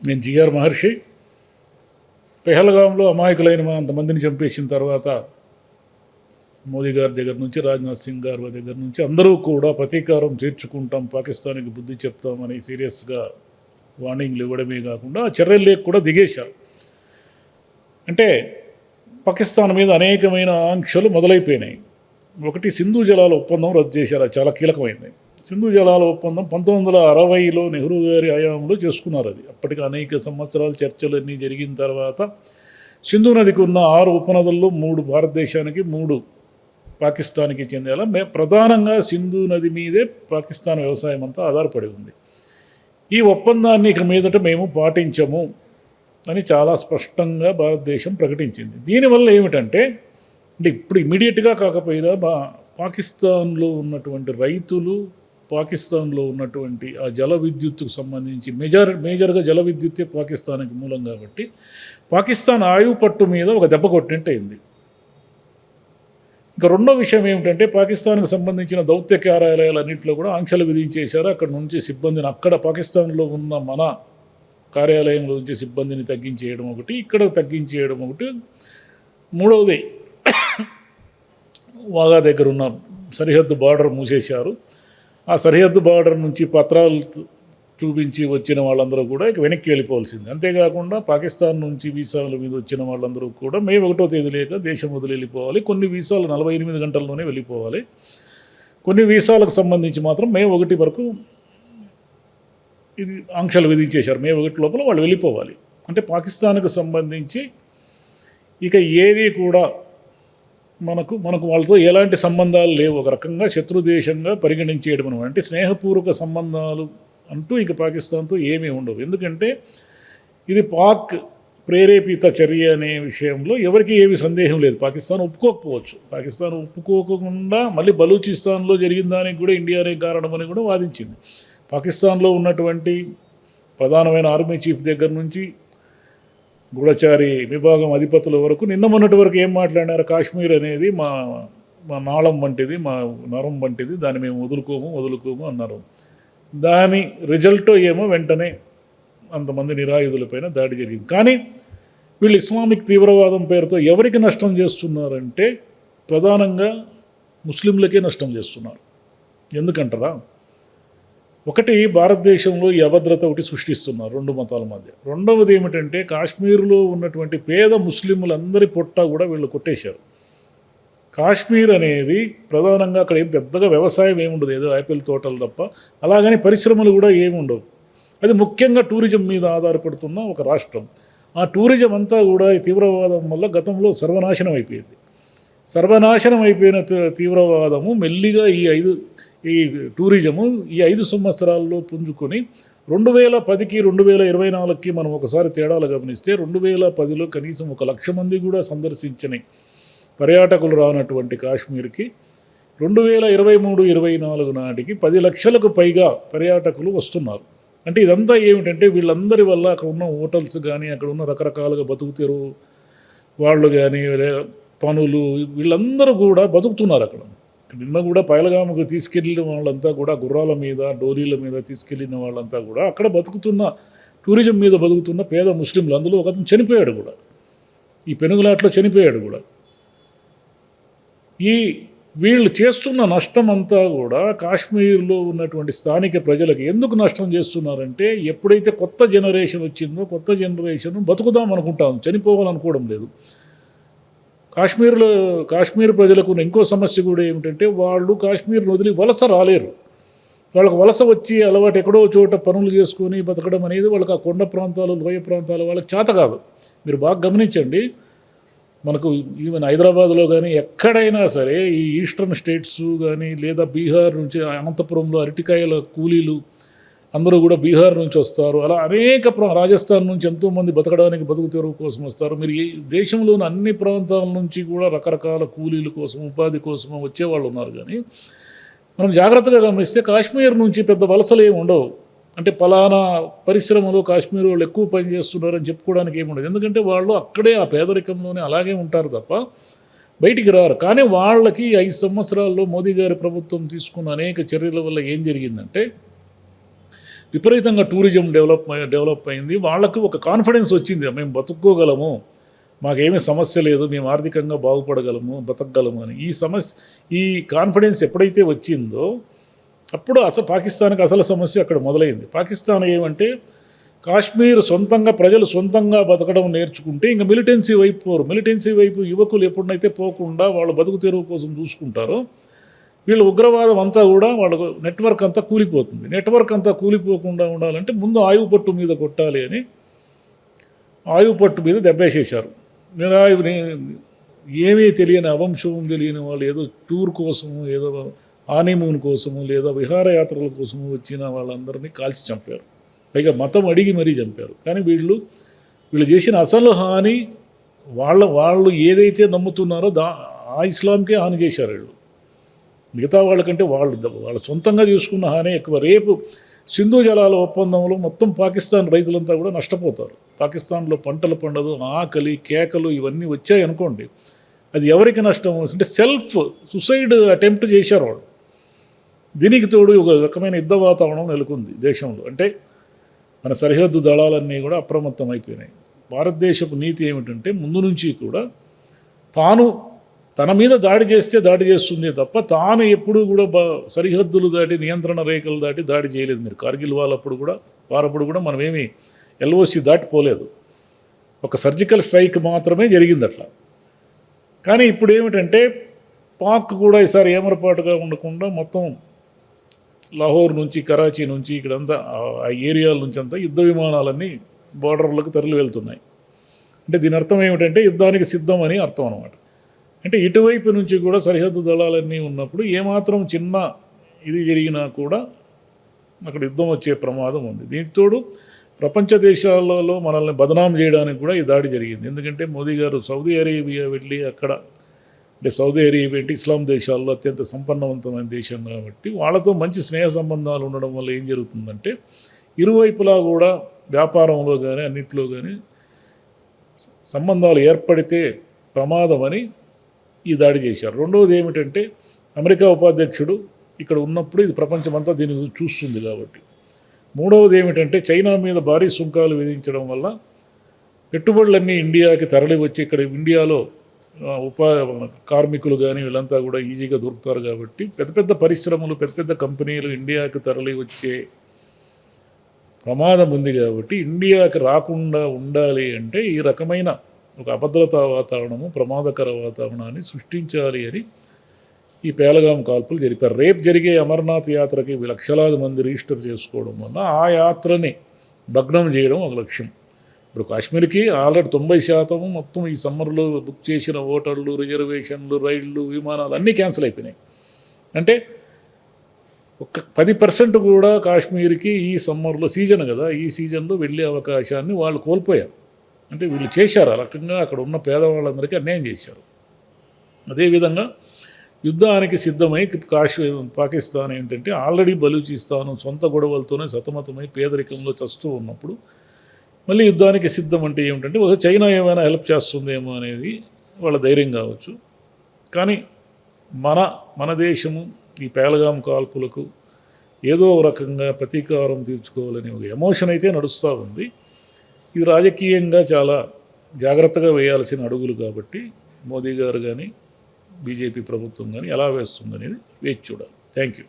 నేను జిఆర్ మహర్షి. పెహల్గాంలో అమాయకులైన అంతమందిని చంపేసిన తర్వాత మోదీ గారి దగ్గర నుంచి, రాజ్నాథ్ సింగ్ గారి దగ్గర నుంచి అందరూ కూడా ప్రతీకారం తీర్చుకుంటాం, పాకిస్తాన్కి బుద్ధి చెప్తామని సీరియస్గా వార్నింగ్లు ఇవ్వడమే కాకుండా ఆ చర్యలకు కూడా దిగేశారు. అంటే పాకిస్తాన్ మీద అనేకమైన ఆంక్షలు మొదలైపోయినాయి. ఒకటి, సింధు జలాల ఒప్పందం రద్దు చేశారు. అది చాలా కీలకమైంది. సింధు జలాల ఒప్పందం 1960లో నెహ్రూ గారి హయాంలో చేసుకున్నారు. అది అప్పటికి అనేక సంవత్సరాలు చర్చలన్నీ జరిగిన తర్వాత సింధు నదికి ఉన్న 6 ఉపనదుల్లో 3 భారతదేశానికి, 3 పాకిస్తాన్కి చెందేలా ప్రధానంగా సింధు నది మీదే పాకిస్తాన్ వ్యవసాయం అంతా ఆధారపడి ఉంది. ఈ ఒప్పందాన్ని ఇక మీదట మేము పాటించము అని చాలా స్పష్టంగా భారతదేశం ప్రకటించింది. దీనివల్ల ఏమిటంటే, ఇప్పుడు ఇమీడియట్గా కాకపోయినా పాకిస్తాన్లో ఉన్నటువంటి రైతులు, పాకిస్తాన్లో ఉన్నటువంటి ఆ జల విద్యుత్తుకు సంబంధించి మేజర్గా జల విద్యుత్తే పాకిస్తాన్కి మూలం కాబట్టి పాకిస్తాన్ ఆయువు పట్టు మీద ఒక దెబ్బ కొట్టినట్టు అయింది. ఇంకా రెండో విషయం ఏమిటంటే, పాకిస్తాన్కు సంబంధించిన దౌత్య కార్యాలయాలన్నింటిలో కూడా ఆంక్షలు విధించేశారు. అక్కడ నుంచి సిబ్బందిని, అక్కడ పాకిస్తాన్లో ఉన్న మన కార్యాలయంలో నుంచి సిబ్బందిని తగ్గించేయడం ఒకటి, ఇక్కడ తగ్గించేయడం ఒకటి. మూడవది, వాగా దగ్గర ఉన్న సరిహద్దు బార్డర్ మూసేశారు. ఆ సరిహద్దు బార్డర్ నుంచి పత్రాలు చూపించి వచ్చిన వాళ్ళందరూ కూడా ఇక వెనక్కి వెళ్ళిపోవాల్సింది. అంతేకాకుండా పాకిస్తాన్ నుంచి వీసాల మీద వచ్చిన వాళ్ళందరూ కూడా మే 1వ తేదీ లేక దేశం వదిలి వెళ్ళిపోవాలి. కొన్ని వీసాలు 48 గంటల్లోనే వెళ్ళిపోవాలి. కొన్ని వీసాలకు సంబంధించి మాత్రం మే 1 వరకు ఇది ఆంక్షలు విధించేశారు. మే 1 లోపల వాళ్ళు వెళ్ళిపోవాలి. అంటే పాకిస్తాన్కు సంబంధించి ఇక ఏది కూడా మనకు వాళ్ళతో ఎలాంటి సంబంధాలు లేవు. ఒక రకంగా శత్రు దేశంగా పరిగణించేయడం అనమాట. అంటే స్నేహపూర్వక సంబంధాలు అంటూ ఇక పాకిస్తాన్తో ఏమీ ఉండవు. ఎందుకంటే ఇది పాక్ ప్రేరేపిత చర్య అనే విషయంలో ఎవరికి ఏమి సందేహం లేదు. పాకిస్తాన్ ఒప్పుకోకపోవచ్చు. పాకిస్తాన్ ఒప్పుకోకుండా మళ్ళీ బలూచిస్తాన్లో జరిగిన దానికి కూడా ఇండియానే కారణమని కూడా వాదించింది. పాకిస్తాన్లో ఉన్నటువంటి ప్రధానమైన ఆర్మీ చీఫ్ దగ్గర నుంచి గూఢచారి విభాగం అధిపతుల వరకు నిన్న మొన్నటి వరకు ఏం మాట్లాడినారు, కాశ్మీర్ అనేది మా నాళం వంటిది, మా నరం వంటిది, దాన్ని మేము వదులుకోము అన్నారు. దాని రిజల్ట్ ఏమో వెంటనే అంతమంది నిరాయుధులపైన దాడి జరిగింది. కానీ వీళ్ళు ఇస్లామిక్ తీవ్రవాదం పేరుతో ఎవరికి నష్టం చేస్తున్నారంటే ప్రధానంగా ముస్లింలకే నష్టం చేస్తున్నారు. ఎందుకంటారా, ఒకటి, భారతదేశంలో ఈ అభద్రత ఒకటి సృష్టిస్తున్నారు 2 మతాల మధ్య. రెండవది ఏమిటంటే, కాశ్మీర్లో ఉన్నటువంటి పేద ముస్లింలందరి పొట్ట కూడా వీళ్ళు కొట్టేశారు. కాశ్మీర్ అనేది ప్రధానంగా అక్కడ ఏం పెద్దగా వ్యవసాయం ఏముండదు, ఏదో యాపిల్ తోటలు తప్ప. అలాగని పరిశ్రమలు కూడా ఏముండవు. అది ముఖ్యంగా టూరిజం మీద ఆధారపడుతున్న ఒక రాష్ట్రం. ఆ టూరిజం అంతా కూడా ఈ తీవ్రవాదం వల్ల గతంలో సర్వనాశనం అయిపోయింది. సర్వనాశనం అయిపోయిన తీవ్రవాదము మెల్లిగా ఈ టూరిజము ఈ 5 సంవత్సరాల్లో పుంజుకొని 2010కి 2024కి మనం ఒకసారి తేడాలు గమనిస్తే 2010లో కనీసం 1 లక్ష మంది కూడా సందర్శించని పర్యాటకులు రానటువంటి కాశ్మీర్కి 2023-24 నాటికి 10 లక్షలకు పైగా పర్యాటకులు వస్తున్నారు. అంటే ఇదంతా ఏమిటంటే వీళ్ళందరి వల్ల అక్కడ ఉన్న హోటల్స్ కానీ, అక్కడ ఉన్న రకరకాలుగా బతుకుతెరు వాళ్ళు కానీ, పనులు, వీళ్ళందరూ కూడా బతుకుతున్నారు అక్కడ. నిన్న కూడా పైలగాముకు తీసుకెళ్ళిన వాళ్ళంతా కూడా గుర్రాల మీద, డోరీల మీద తీసుకెళ్ళిన వాళ్ళంతా కూడా అక్కడ బతుకుతున్న, టూరిజం మీద బతుకుతున్న పేద ముస్లింలు. అందులో ఒకతను చనిపోయాడు కూడా, ఈ పెనుగులాట్లో చనిపోయాడు కూడా. వీళ్ళు చేస్తున్న నష్టం అంతా కూడా కాశ్మీర్లో ఉన్నటువంటి స్థానిక ప్రజలకు ఎందుకు నష్టం చేస్తున్నారంటే, ఎప్పుడైతే కొత్త జనరేషన్ వచ్చిందో, కొత్త జనరేషన్ బతుకుదాం అనుకుంటాం, చనిపోవాలనుకోవడం లేదు. కాశ్మీర్ ప్రజలకు ఇంకో సమస్య కూడా ఏమిటంటే, వాళ్ళు కాశ్మీర్ను వదిలి వలస రాలేరు. వాళ్ళకు వలస వచ్చి అలవాటు ఎక్కడో చోట పనులు చేసుకొని బతకడం అనేది వాళ్ళకి ఆ కొండ ప్రాంతాలు, లోయ ప్రాంతాలు వాళ్ళకి చేత కాదు. మీరు బాగా గమనించండి, మనకు ఈవెన్ హైదరాబాద్లో కానీ ఎక్కడైనా సరే ఈ ఈస్టర్న్ స్టేట్స్ కానీ, లేదా బీహార్ నుంచి అనంతపురంలో అరటికాయల కూలీలు అందరూ కూడా బీహార్ నుంచి వస్తారు. అలా అనేక రాజస్థాన్ నుంచి ఎంతోమంది బతకడానికి, బతుకు తెరువు కోసం వస్తారు. మీరు ఈ దేశంలోని అన్ని ప్రాంతాల నుంచి కూడా రకరకాల కూలీల కోసం, ఉపాధి కోసం వచ్చేవాళ్ళు ఉన్నారు. కానీ మనం జాగ్రత్తగా గమనిస్తే కాశ్మీర్ నుంచి పెద్ద వలసలు ఏమి ఉండవు. అంటే పలానా పరిశ్రమలో కాశ్మీర్ వాళ్ళు ఎక్కువ పని చేస్తున్నారని చెప్పుకోవడానికి ఏముండదు. ఎందుకంటే వాళ్ళు అక్కడే ఆ పేదరికంలోనే అలాగే ఉంటారు తప్ప బయటికి రారు. కానీ వాళ్ళకి 5 సంవత్సరాల్లో మోదీ గారి ప్రభుత్వం తీసుకున్న అనేక చర్యల వల్ల ఏం జరిగిందంటే, విపరీతంగా టూరిజం డెవలప్ అయింది. వాళ్ళకు ఒక కాన్ఫిడెన్స్ వచ్చింది, మేము బతుక్కోగలము, మాకేమీ సమస్య లేదు, మేము ఆర్థికంగా బాగుపడగలము, బతకగలము అని. ఈ కాన్ఫిడెన్స్ ఎప్పుడైతే వచ్చిందో అప్పుడు పాకిస్తాన్కి అసలు సమస్య అక్కడ మొదలైంది. పాకిస్తాన్ ఏమంటే కాశ్మీర్ సొంతంగా ప్రజలు సొంతంగా బతకడం నేర్చుకుంటే ఇంకా మిలిటెన్సీ వైపు పోరు. మిలిటెన్సీ వైపు యువకులు ఎప్పుడైతే పోకుండా వాళ్ళు బతుకు తెరువు కోసం చూసుకుంటారో వీళ్ళ ఉగ్రవాదం అంతా కూడా వాళ్ళ నెట్వర్క్ అంతా కూలిపోతుంది. నెట్వర్క్ అంతా కూలిపోకుండా ఉండాలంటే ముందు ఆయువు పట్టు మీద కొట్టాలి అని ఆయువు పట్టు మీద దెబ్బేసేశారు. ఏమీ తెలియని అవంశం తెలియని వాళ్ళు ఏదో టూర్ కోసము, ఏదో హానీమూన్ కోసము, లేదా విహారయాత్రల కోసము వచ్చిన వాళ్ళందరినీ కాల్చి చంపారు. పైగా మతం అడిగి మరీ చంపారు. కానీ వీళ్ళు చేసిన అసలు హాని వాళ్ళు ఏదైతే నమ్ముతున్నారో ఆ ఇస్లాంకే హాని చేశారు వీళ్ళు. మిగతా వాళ్ళకంటే వాళ్ళు సొంతంగా చూసుకున్న హాని ఎక్కువ. రేపు సింధు జలాల ఒప్పందంలో మొత్తం పాకిస్తాన్ రైతులంతా కూడా నష్టపోతారు. పాకిస్తాన్లో పంటలు పండదు, ఆకలి కేకలు ఇవన్నీ వచ్చాయి అనుకోండి, అది ఎవరికి నష్టం అంటే సెల్ఫ్ సూసైడ్ అటెంప్ట్ చేశారు వాళ్ళు. దీనికి తోడు ఒక రకమైన యుద్ధ వాతావరణం నెలకొంది దేశంలో. అంటే మన సరిహద్దు దళాలన్నీ కూడా అప్రమత్తం అయిపోయినాయి. భారతదేశపు నీతి ఏమిటంటే ముందు నుంచి కూడా తన మీద దాడి చేస్తే దాడి చేస్తుంది తప్ప తాను ఎప్పుడూ కూడా సరిహద్దులు దాటి నియంత్రణ రేఖలు దాటి దాడి చేయలేదు. మీరు కార్గిల్ వారప్పుడు కూడా మనమేమి ఎల్ఓసి దాటిపోలేదు. ఒక సర్జికల్ స్ట్రైక్ మాత్రమే జరిగింది అట్లా. కానీ ఇప్పుడు ఏమిటంటే పాక్ కూడా ఈసారి ఏమరపాటుగా ఉండకుండా మొత్తం లాహోర్ నుంచి, కరాచీ నుంచి, ఇక్కడంతా ఆ ఏరియాల నుంచి అంతా యుద్ధ విమానాలన్నీ బార్డర్లకు తరలి వెళ్తున్నాయి. అంటే దీని అర్థం ఏమిటంటే యుద్ధానికి సిద్ధం అని అర్థం అనమాట. అంటే ఇటువైపు నుంచి కూడా సరిహద్దు దళాలన్నీ ఉన్నప్పుడు ఏమాత్రం చిన్న ఇది జరిగినా కూడా అక్కడ యుద్ధం వచ్చే ప్రమాదం ఉంది. దీనికి తోడు ప్రపంచ దేశాలలో మనల్ని బదనాం చేయడానికి కూడా ఈ దాడి జరిగింది. ఎందుకంటే మోదీ గారు సౌదీ అరేబియా వెళ్ళి అక్కడ, అంటే సౌదీ అరేబియా అంటే ఇస్లాం దేశాల్లో అత్యంత సంపన్నవంతమైన దేశం కాబట్టి వాళ్ళతో మంచి స్నేహ సంబంధాలు ఉండడం వల్ల ఏం జరుగుతుందంటే ఇరువైపులా కూడా వ్యాపారంలో కానీ అన్నింటిలో కానీ సంబంధాలు ఏర్పడితే ప్రమాదమని ఈ దాడి చేశారు. రెండవది ఏమిటంటే అమెరికా ఉపాధ్యక్షుడు ఇక్కడ ఉన్నప్పుడు ఇది ప్రపంచమంతా దీన్ని చూస్తుంది కాబట్టి. మూడవది ఏమిటంటే చైనా మీద భారీ సుంకాలు విధించడం వల్ల పెట్టుబడులన్నీ ఇండియాకి తరలి వచ్చి ఇక్కడ ఇండియాలో కార్మికులు కానీ వీళ్ళంతా కూడా ఈజీగా దొరుకుతారు కాబట్టి పెద్ద పెద్ద పరిశ్రమలు, పెద్ద పెద్ద కంపెనీలు ఇండియాకి తరలి వచ్చే ప్రమాదం ఉంది. కాబట్టి ఇండియాకి రాకుండా ఉండాలి అంటే ఈ రకమైన ఒక అభద్రతా వాతావరణము, ప్రమాదకర వాతావరణాన్ని సృష్టించాలి అని ఈ పేలగాం కాల్పులు జరిపారు. రేపు జరిగే అమర్నాథ్ యాత్రకి లక్షలాది మంది రిజిస్టర్ చేసుకోవడం వల్ల ఆ యాత్రని భగ్నం చేయడం ఒక లక్ష్యం. ఇప్పుడు కాశ్మీర్కి ఆల్రెడీ 90% మొత్తం ఈ సమ్మర్లో బుక్ చేసిన హోటళ్ళు, రిజర్వేషన్లు, రైళ్ళు, విమానాలు అన్నీ క్యాన్సిల్ అయిపోయినాయి. అంటే ఒక 10% కూడా కాశ్మీర్కి ఈ సమ్మర్లో సీజన్ కదా, ఈ సీజన్లో వెళ్ళే అవకాశాన్ని వాళ్ళు కోల్పోయారు. అంటే వీళ్ళు చేశారు ఆ రకంగా, అక్కడ ఉన్న పేదవాళ్ళందరికీ అన్యాయం చేశారు. అదేవిధంగా యుద్ధానికి సిద్ధమై పాకిస్తాన్ ఏంటంటే ఆల్రెడీ బలూచిస్తాను సొంత గొడవలతోనే సతమతమై పేదరికంలో చస్తూ ఉన్నప్పుడు మళ్ళీ యుద్ధానికి సిద్ధం అంటే ఏమిటంటే ఒక చైనా ఏమైనా హెల్ప్ చేస్తుందేమో అనేది వాళ్ళ ధైర్యం కావచ్చు. కానీ మన దేశము ఈ పేలగాం కాల్పులకు ఏదో రకంగా ప్రతీకారం తీర్చుకోవాలని ఒక ఎమోషన్ అయితే నడుస్తూ ఉంది. ఇది రాజకీయంగా చాలా జాగ్రత్తగా వేయాల్సిన అడుగులు కాబట్టి మోదీ గారు కానీ బీజేపీ ప్రభుత్వం కానీ ఎలా వేస్తుందనేది వేచి చూడాలి. Thank you.